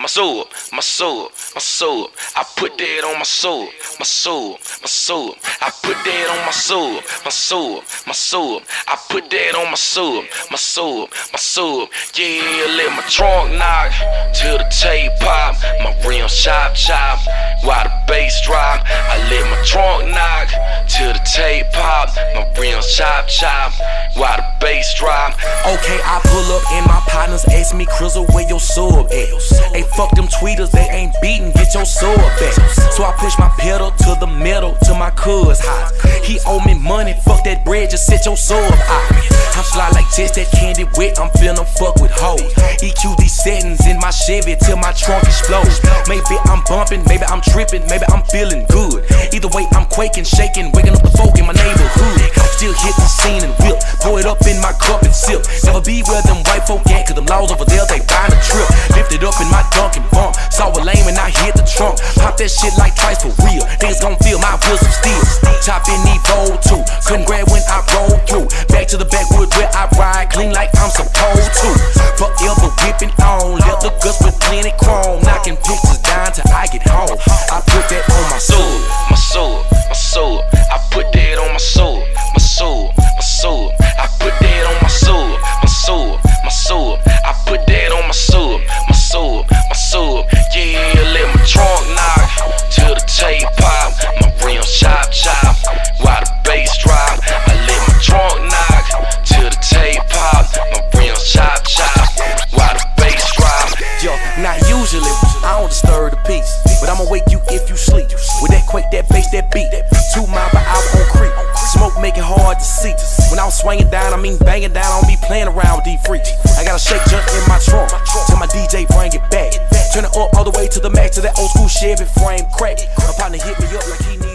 My soul, my soul, my soul. I put that on my soul, my soul, my soul. I put that on my soul, my soul, my soul. I put that on my soul, my soul, my soul. Yeah, let my trunk knock till the tape pop. My rims chop chop while the bass drop. I let my trunk knock till the tape pop. My rims chop chop while the bass drop. Okay, I pull up and my partners ask me, Crizzle, where your sub at? Hey, fuck them tweeters, they ain't beating, get your sub back. So I push my pedal to the middle, to my cuz hot. He owe me money, fuck that bread, just set your sub high. I'm sly like Tess, that candy wet, I'm finna fuck with hoes. EQ these settings in my Chevy till my trunk explodes. Maybe I'm bumping, maybe I'm tripping, maybe I'm feeling good. Either way, I'm quaking, shaking, waking up the folk in my neighborhood. Still hit the scene and whip, pour it up in my cup and sip. Never be where them white folk at, cause them laws over there, they buying a trip. Lift it up in my Dunkin' bump, saw a lame and I hit the trunk. Pop that shit like twice for real, niggas gon' feel my wheels of steel. Chop in Evo too, couldn't grab when I roll through. Back to the backwood where I ride clean like I'm supposed to. Forever whipping on, leather guts with plenty chrome. Knocking pictures down till I get home. I put that on my soul, my soul, my soul. I put that on my soul, my soul, my soul. I put that on my soul, my soul, my soul. I put that on my soul, my soul, my soul. Yeah, let my trunk knock till the tape pop. My rims chop chop while the bass drop. I let my trunk knock till the tape pop. My rims chop chop while the bass drop. Yo, not usually, I don't disturb the peace, but I'ma wake you if you sleep. With that quake, that bass, that beat, 2 miles per hour on creep. Smoke make it hard to see. When I'm swinging down, I mean banging down. I don't be playing around with these freaks. I got a shake junk in my trunk, tell my DJ bring it back. Turn it up all the way to the max, to that old school Chevy frame crack. My partner hit me up like he need